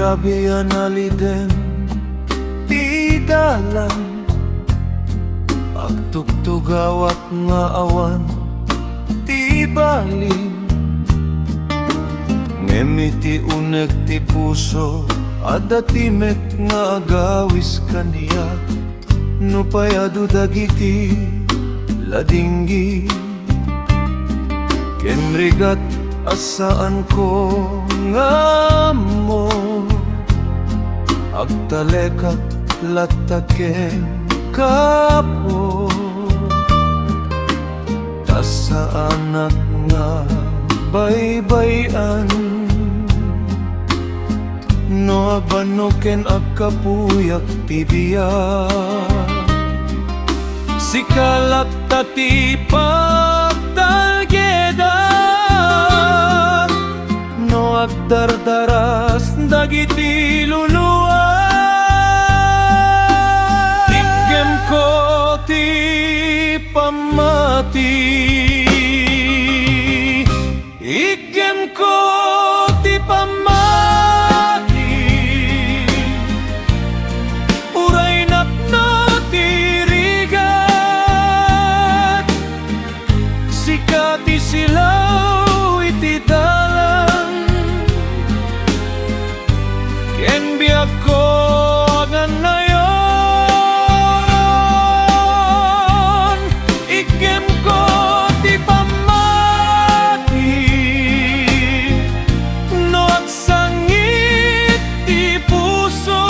Grabe analiden, di dalan pagtugtugawat nga awan, di baling ngemiti unek ti puso, adda timet nga agawis kaniya, nupayado dagiti ladinggi. Kenrigat asaan ko nga mo, agtalekak lataken kapo, tas sa anak nga baybayan, no abanoken agkapuyak pibiyak. Sikalak tati pagtalgeda, no agdardaras dagiti luluwa. Tiggem ko ti pamati, iggem ko ti pamati, uray napno ti rigat, sikati silaw iti dalan, ken biag ko agan nayon, iggem ko ti pamati, no agsangit ti puso,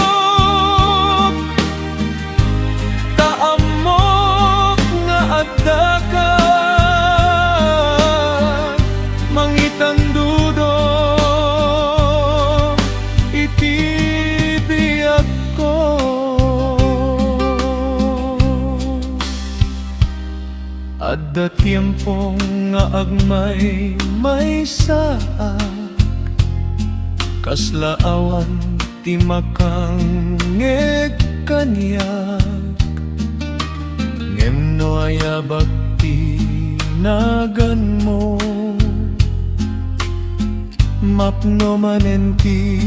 taamok nga adda ka, mangitan dudo iti biag ko. Adda tiempong nga agmay may saak, kaslaawan ti makangeg kaniyak, ngem no ayabak ti nagan mo, mapno manen ti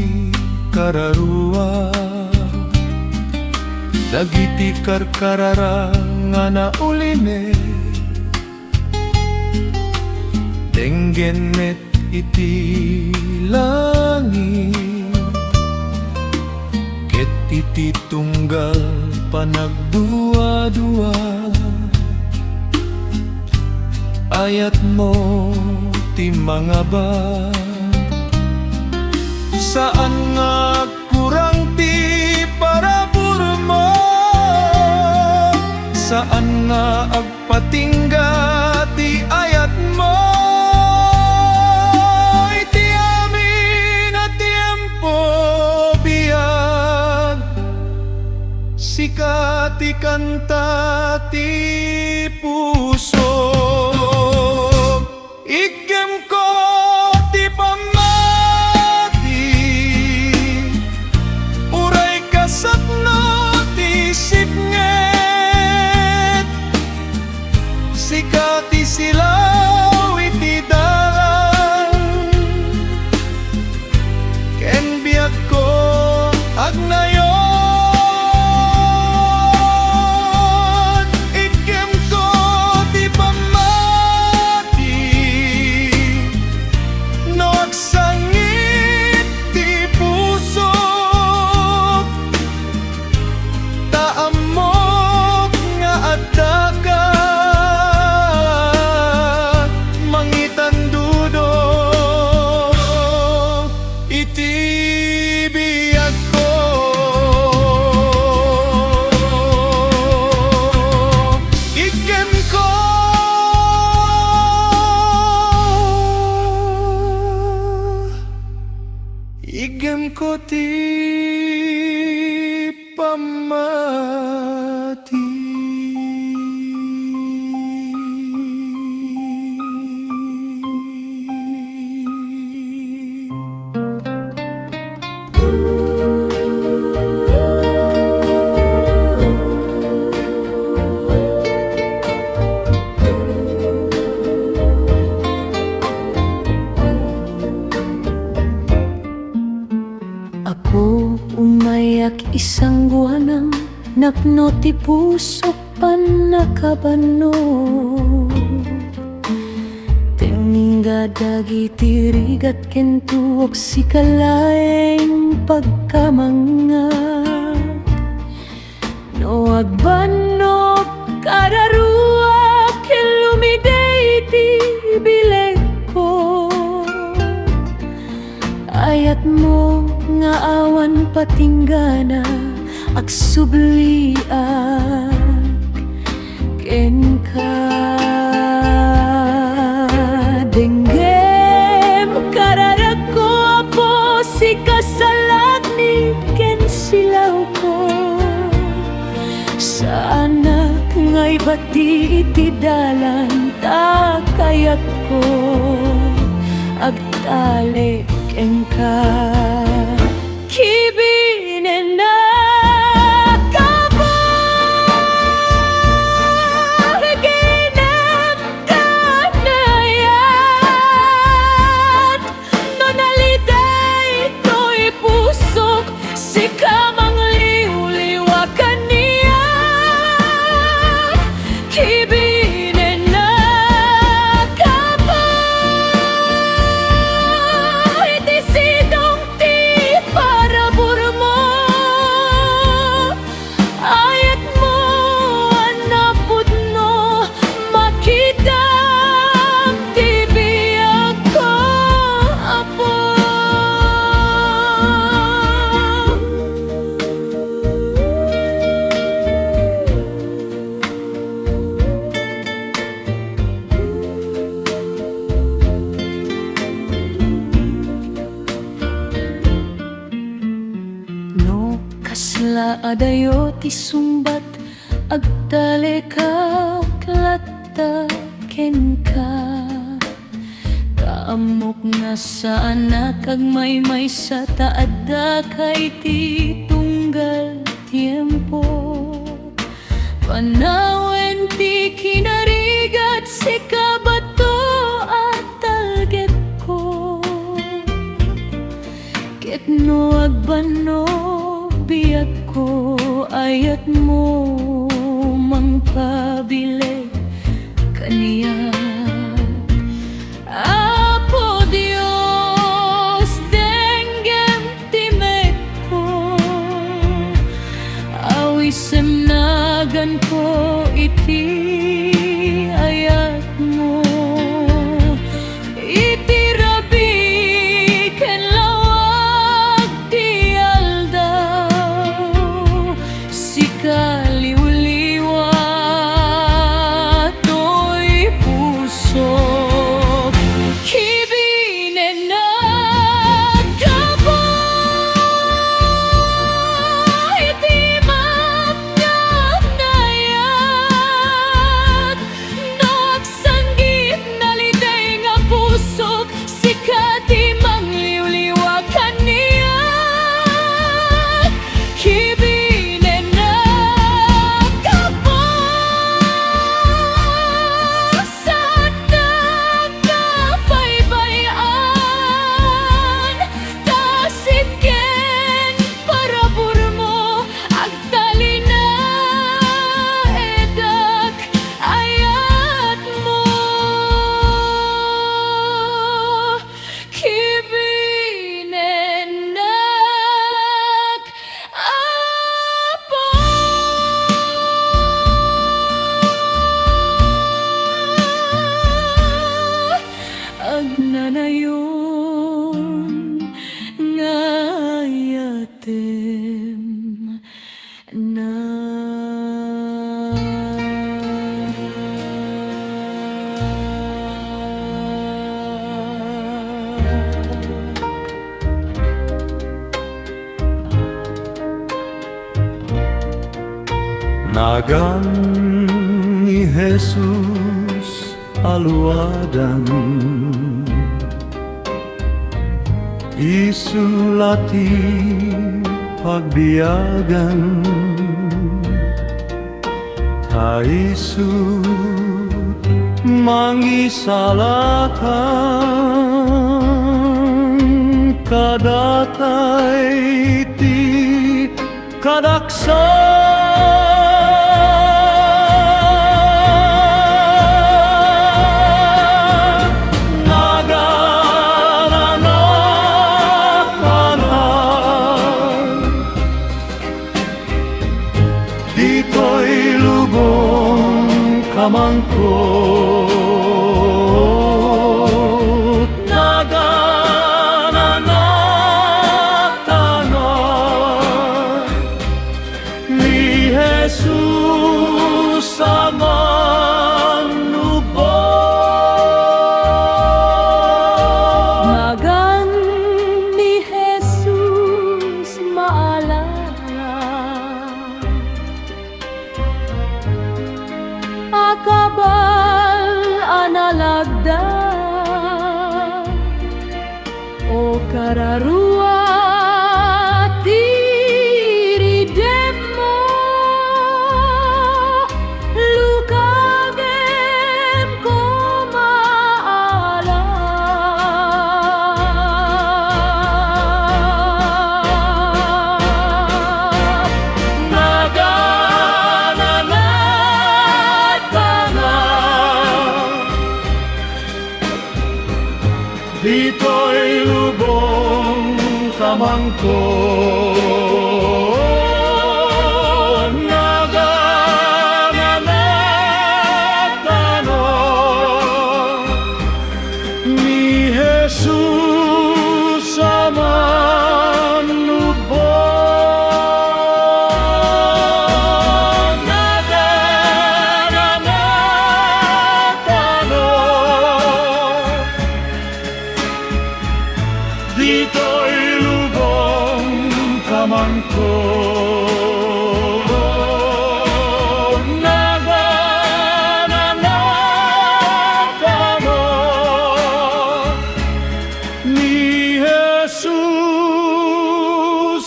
kararua, dagiti karkarara nga nauline, denggenet iti langit, ket iti tunggal panagdua-dua, ayat mo ti mga ba, saan nga kurang ti parabur mo, saan nga agpatingga ti ayat mo, iti amin na tiempo biag, sikati kanta ti puso. Iggem ko ti pamati, uray kasapno ti sipnget, sikati silaw iti dalan, ken biag ko agnayon, iggem ko ti pamati, no agsangit ti puso, taamok nga adda ka, mangitan dudo iti biag ko. Iggem ko iggem ko ti pamati. A Ako umayak isang buwanang napno ti pusok pan nakabano. Teningga dagiti rigat kentuok si kalaeng pagkamangag. No agbanok kararua kilumidey ti bileg ko. Ayat mo nga awan patinggana agsubliak kenka. Denggem kararak ko apo si kasalag ni ken silaw ko. Sa anak ngay bati iti dalan takayat ko agtalik engka. Kibinen na kabo higinem kanayat. No naliday to'y pusok si kamang liw-liwa kaniya. Kibinen na kabo iti sidong ti parabur mo. Ayat mo anapod no makita ti biyag ko apo. No kasla adayo ti sumbat agdale ka klatta kenka. Kaamok nga sa anak agmaymay sa taadda kay ti tunggal tiempo. Panawen ti kinarigat si kabato at talget ko. Ketno agbano biyak ko ayat mo mangpabileg kaniya. Apo Dios denggem timek ko. Awisem nagan ko iti ayat mo. Iti rabi ken lawag ti aldaw si kaliw-liwa to'y pusok. Kibinen na kabo iti mamnanayat. No agsanggit naliday nga pusok si katimang liw-liwa kaniya. Kibinen na kabo sana kapaybayan. Tasiken parabur mo agtali na edak ayat mo. Kibinen nak apo. Agnanayon nga yatem na. Nagan ni Jesus aluadan isulati pagbiagan. Taisu mangisalakan kadatay kadaksa dito'y lubong kamangkot nagananatanan ni Jesus sa manubos. Magan ni Jesus maalala, akabal analagda o kararua tiridemo lukagem ko maala dito'y lubong kamangkot nagananatanan ni Jesus sa manubos. Nagananatanan dito'y lubong kamangkot nagananatanan ni Jesus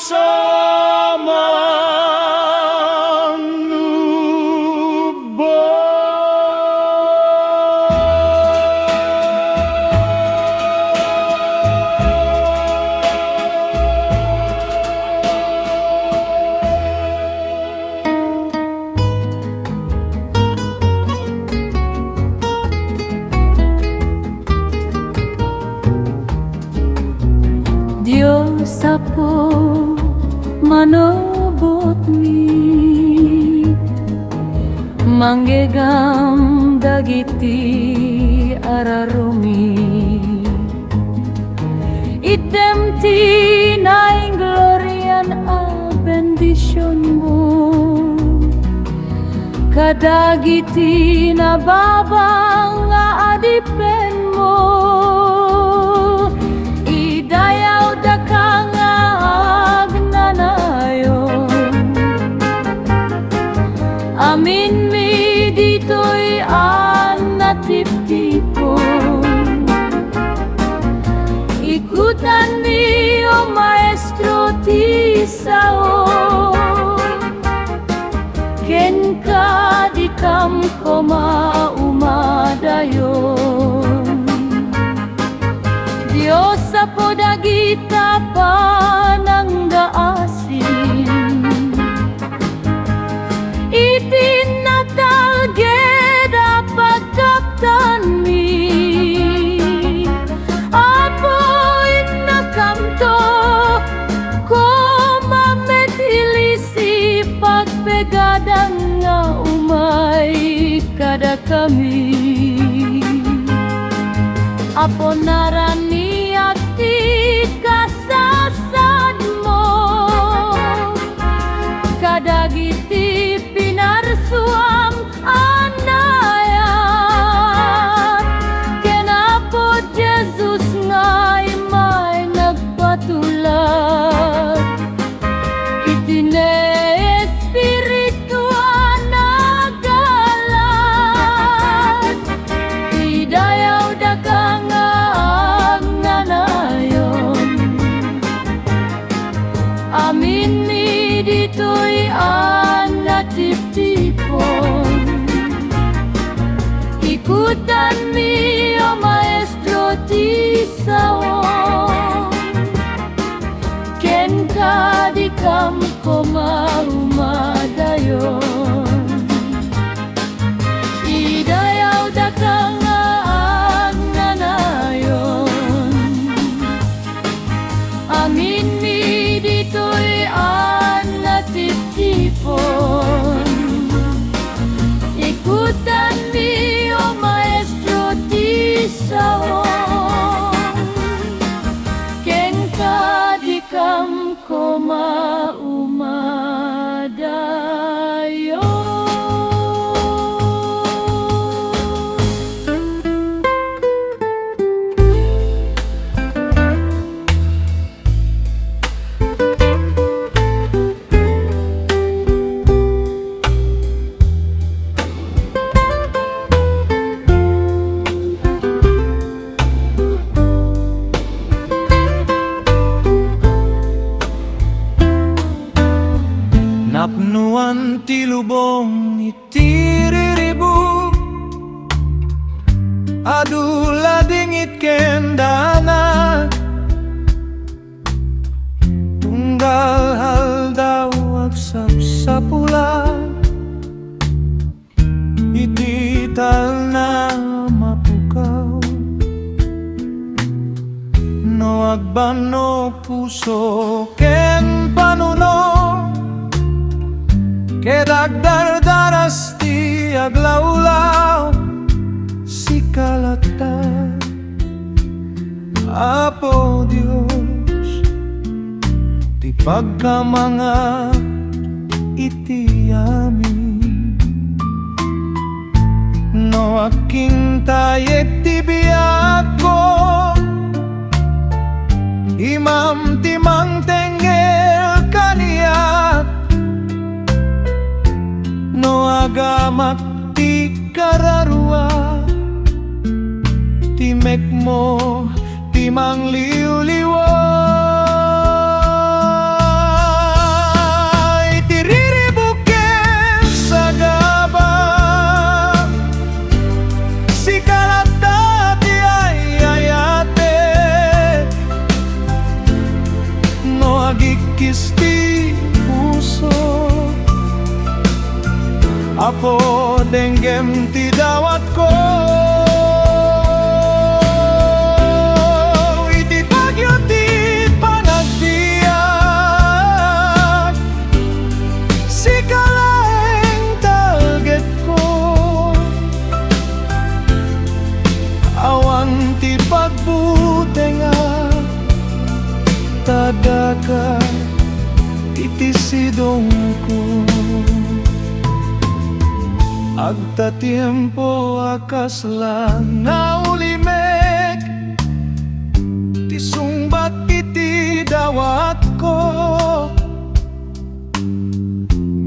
sa Diyos apo manobot mi manggegam dagiti ararumi item tinaing glorian a bendisyon mo kadagiti nababang nga adipen mo idayaw da ka nga agnanayon amin mi dito'y anatip-tipon ikutan mi o maestro ti sao ken ka di kam ko maumadayon Diyos sa podagita pananggaasin itinataged apagkaptan mi apoy na kamto ko mametilisi pagpegadang nga umay kada kami apo narani at kasasad mo kadagiti pinarsuam anayat kenapo Jesus ngay may nagpatulat itine espiritu anagalat idayaw dakang agnanayon amin mi dito'y anatip-tipon ikutan mi o maestro ti sao ken ka di kam ko Napnuan ti lubong itiriribu, adula dingit kendana, tunggal haldaw agsap sa pula, itital na mapukaw. No agbano puso ken panuno, kedagdardaras ti aglawlaw, si kalata. Apo Dios, ti pagkamanga iti amin. No aking tayek ti biyak ko, imam timang tengel kaniyak. No agamak ti kararua, timek mo timang liw-liway. Tiriribuken sa gaba, si kalata ti ayayate. No agikis ti puso, apo denggem ti dawat ko. Iti bagyo ti panagbiag, si kalaeng target ko. Awan ti pagbutenga, tadaka iti sidong ko. Agta tiempo akas lang na ulimek, ti sungbat iti dawat ko.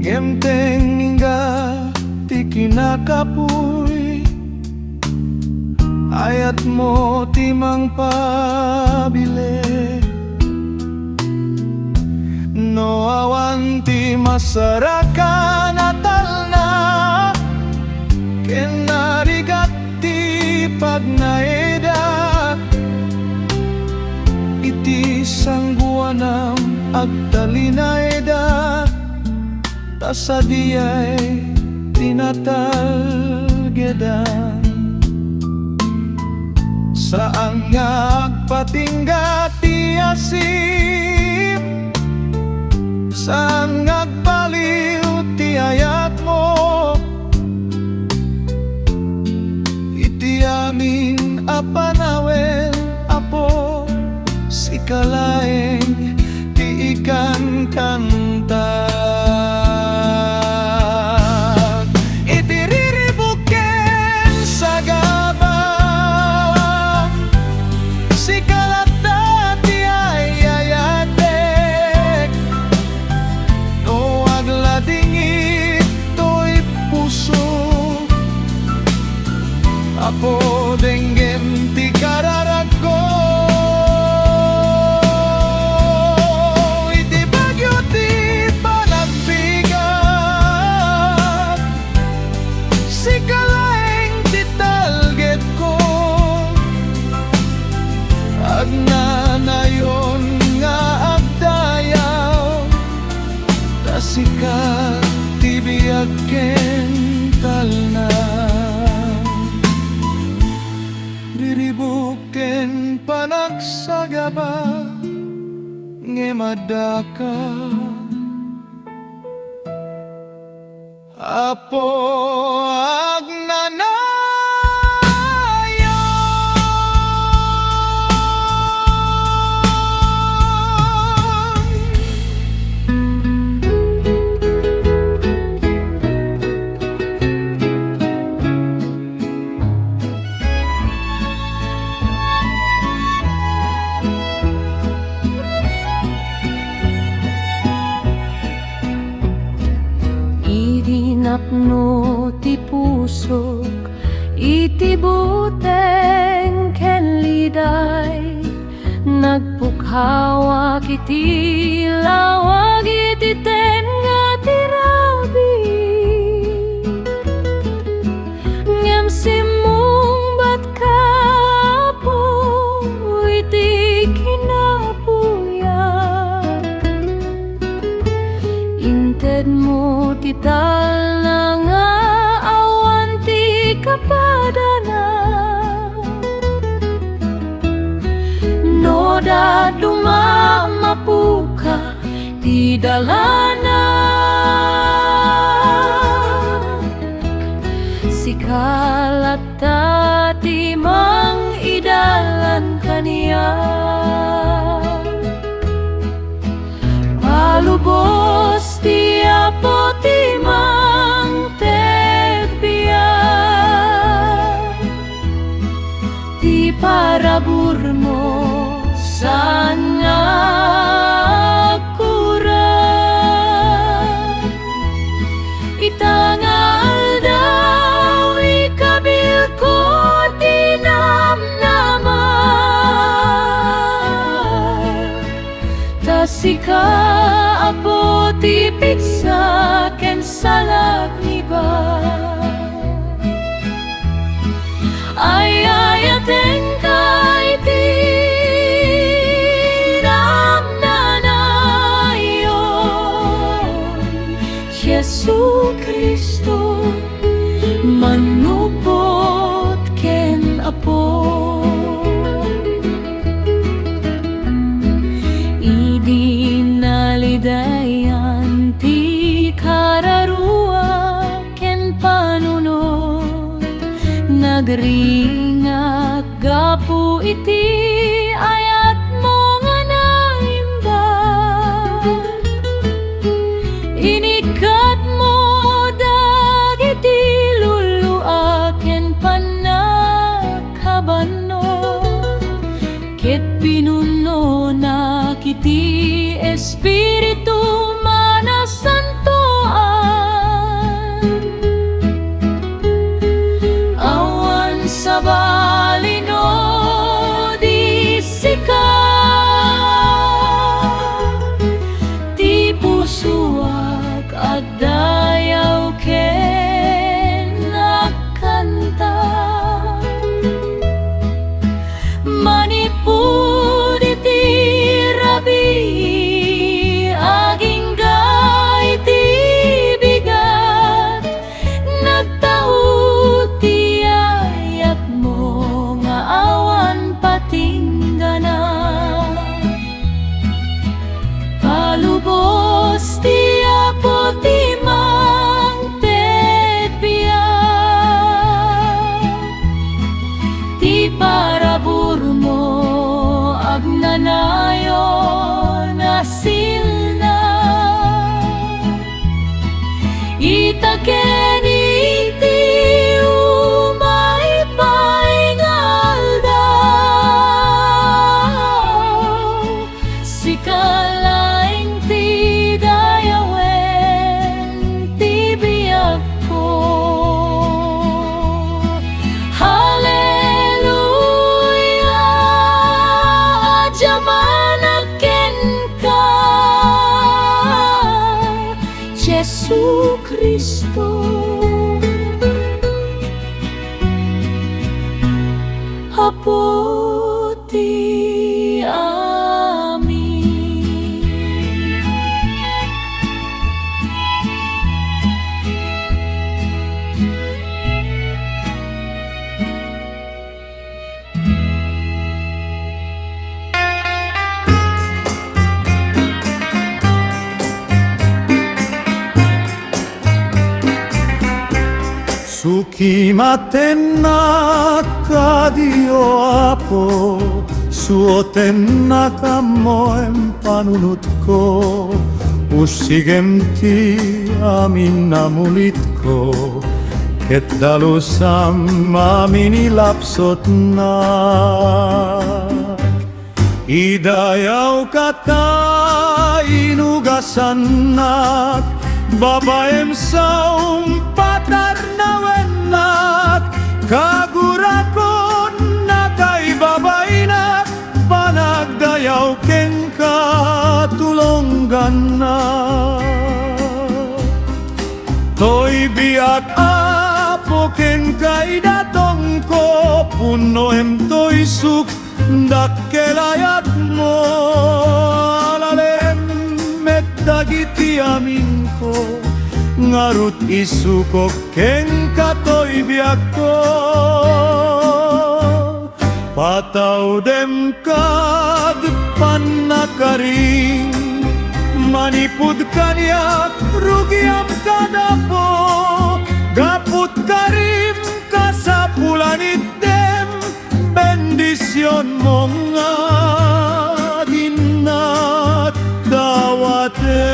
Ngemteng nga ti kinakapuy, ayat mo timang pabili. No awan ti masarakan atal na, kenarigat ti pagnaeda, iti sangguanam agtalinaeda, tasadiyay tinatalgedan. Saan nga agpatingga ti asim, saan nga agbaliw ti ayat mo. Iti amin apanawen, apo, si kalaeng ti ikan kantag. Iti riribuken sa gaba, si kalata ti ayayatek. No agladingit to'y puso, apo denggem ti kararag ko. Iti bagyo ti panagbigat, si kalaeng ti talget ko. Agnanayon nga agdayaw, tasikat ti biyak ken talna. Riribuken panagsagaba, ngemadaka. Apo agnanayon. Napno ti pusok, iti buteng ken liday, nagpukhawak iti lawag iti tenga tira. Inted mo tital na nga awan ti kapadana. No da dumamapuka ti dalana. Sikalata ti mang idalan kaniya. Palubos ti apo ti mang tedbiya. Ti parabur mo saan nga kurang. Itangal daw ikabil ko tinamnaman. Tasika apo ti pitsa ken salag ni ba. Ayayaten kay ti namnanayon. Jesu Kristo manupot ken apo. Idi nalidayan ti kararua ken panunod. Nagringat gapu iti ayat mo nga naimbag. Inikat mo dagiti lulua ken panakabano. Ket pinuno na kiti Espiritu manasantoan. Awan sa balino di sika. Ti pusuak at dayaw ken nakanta. Manipud iti rabi aging gay ti bigat. Nagtaud ti ayat mo nga awan patinggana. Palubos ti apo ti mang tedbiya. Ti parabur mo agnanayon asil na. Itaken iti umay paingal daw. Sikalaing ti dayawen ti biyak ko. Hallelujah, jamanaken ka, Jesu Kristo. Apo ti amin. Sukimaten na ka Dio Apo, suoten na ka mo em panunot ko. Usigem ti amin namulit ko, ket dalusam amin ilapsot na. Idayaw kata inugasan nak, babaem sa umpatar na wenak. Kagurakon na kay babay na, panagdayaw ken katulonggan na. Toy biak apo ken kay datong ko, puno em toy suk dakkelayat mo. Alalem met dagiti amin ko, ngarut isukok ken katoy biyak ko. Pataw dem kad panakaring, manipud kanyak rugiam kadapo, gaput karim kasapulanit dem, bendisyon mong ginat dawate.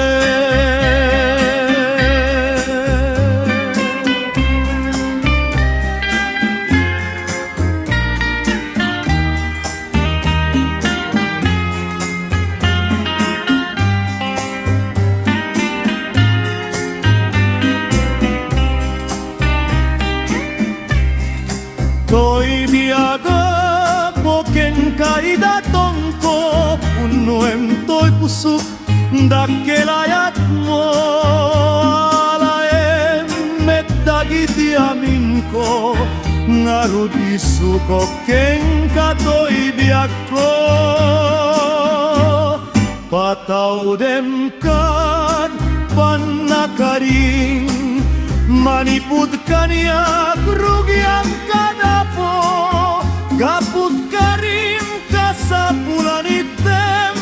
Toy biaga boken kaida tongko, punuem toy pusuk dakelayat mo, alaem met dagiti amin ko, ngarut isukok ken katoy biak ko. Pataw dem kad panakaring, manipud kanyak rugiam kadapo, gaput karim kasapulanitem,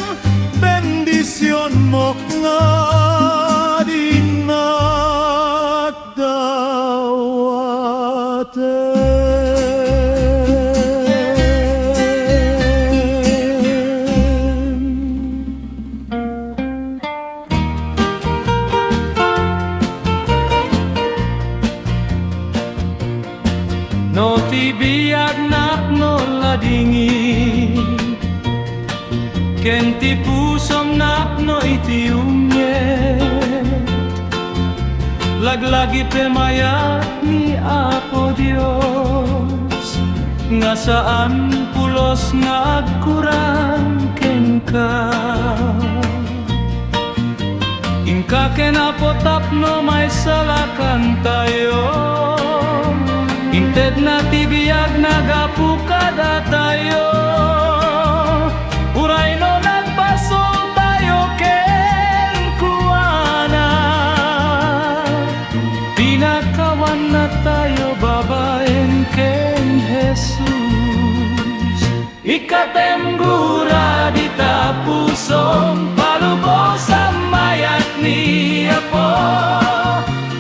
bendisyon mo ngadinak dawate. No tibiyag nak no ladingi, ken ti pusom nak no itiumye, laglagi pemayat ni Apo Dios, nga saan pulos nga agkurang ken ka. Inka ken Apo tapno may salakan tayo, inted na tibiyag nagapukada tayo, uray no nagpasol tayo ken kuana, pinakawan na tayo babaen ken Jesus. Ikatem gura di tapusong palubos sa mayat ni Apo,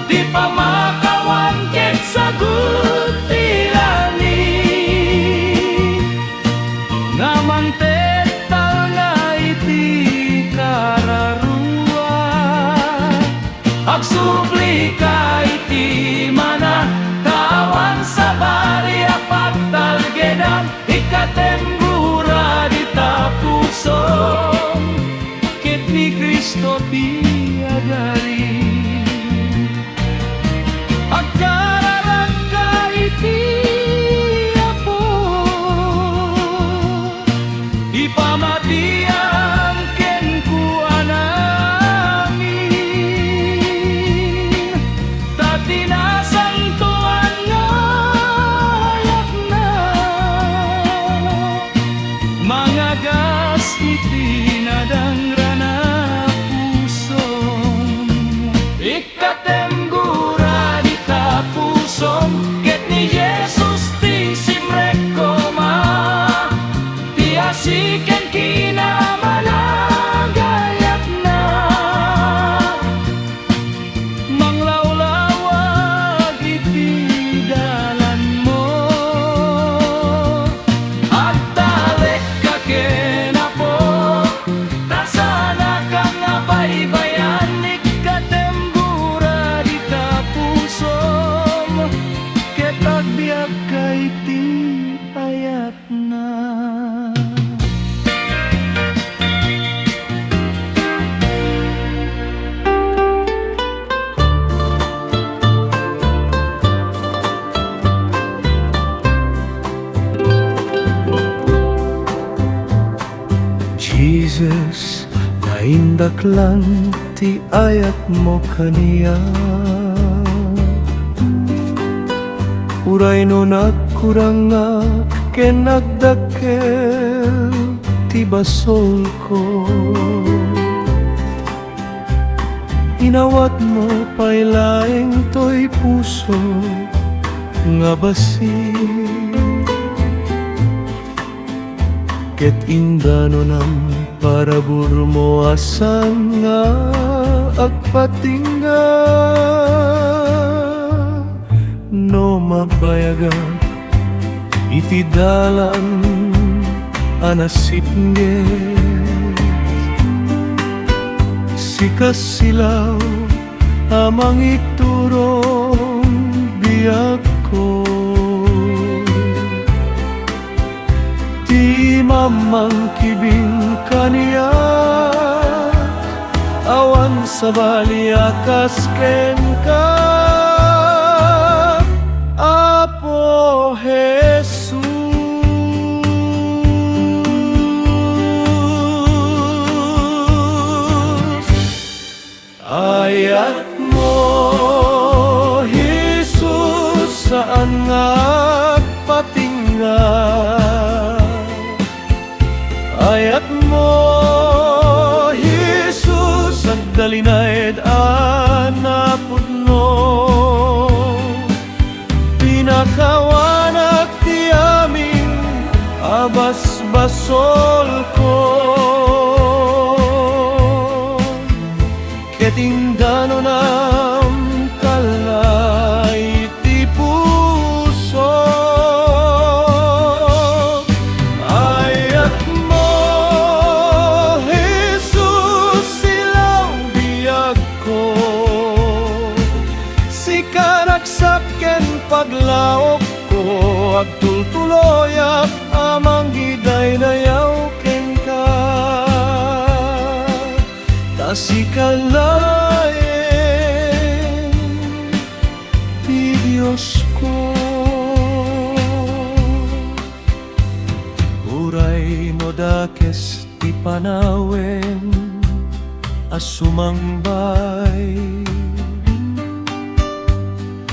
di pamakawan ken sagut agsuplika iti mana kawan sa bari apat talgedang, ikatembura di tapusong ket ni Kristo tiagari. Agkararan ka iti Apo, ipamatian ken kuana, tinasantuan nga ayak na, mga gas iti nadangrana pusong, ikatemgura di tapusong ket ni Jesus ti simrekoma, ti asiken kinamanagayat na, manglawlawag iti dalan mo, agtalek ka ken Apo, tasana kang nabaybayan, ikatembura di tapusom, ket agbiag ka iti ayat na. Jesus, naindak lang ti ayat mo kaniya, uray no nagkurang nga ken nagdakkel ti basol ko. inawat mo pa'y laeng to'y puso nga basi. Ket indano nam parabur mo asan nga agpatingga. No mabayaga iti dalan anasipnge. Sikas silaw amang iturong biyak ko. Di mamang kibing kaniya awan sa baliakas ken ka Apo Jesus. Ayat mo Jesus saan nga patingga. Ayat mo Jesus agdalinayed anapudno. Pinakawanak ti aming abas-basol ko. Ketindano nam kalay ti puso. Ayat mo Jesus silaw biyag ko. Sikaragsak ken paglaok ko agtultuloyak amang gidaydayaw ken ka. Tasikalayen ti Diyos ko. Uray mo dakes ti panawen asumangbay.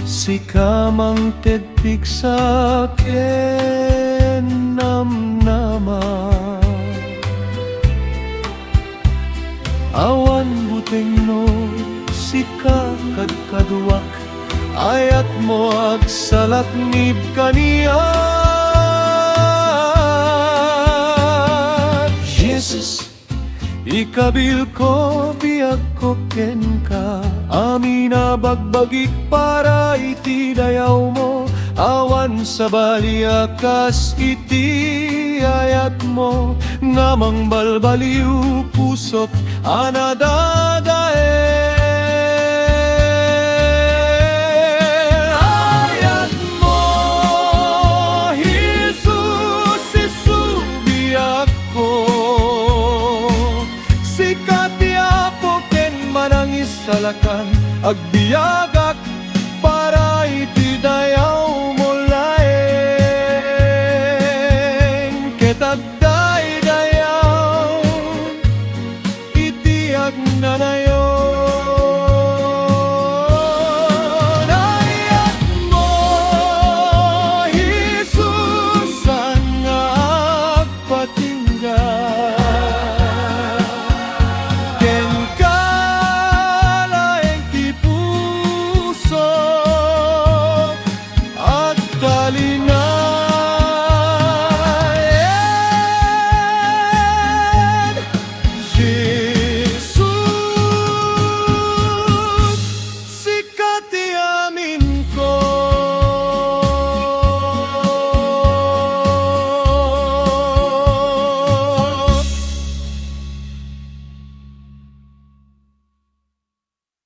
Sikamang tedpik sa ken namnama. Awan buteng no sika kadkaduak. Ayat mo agsalaknib kaniya. Jesus, ikabil ko biag ko ken ka. Amin na bagbagik para iti dayaw mo. Awan sa baliakas iti ayat mo. Ngamang balbaliw pusot anadadae. Ayat mo Jesus isubiak ko. Sikat ti Apo ken manangis salakan agbiagak para iti dayaw mo.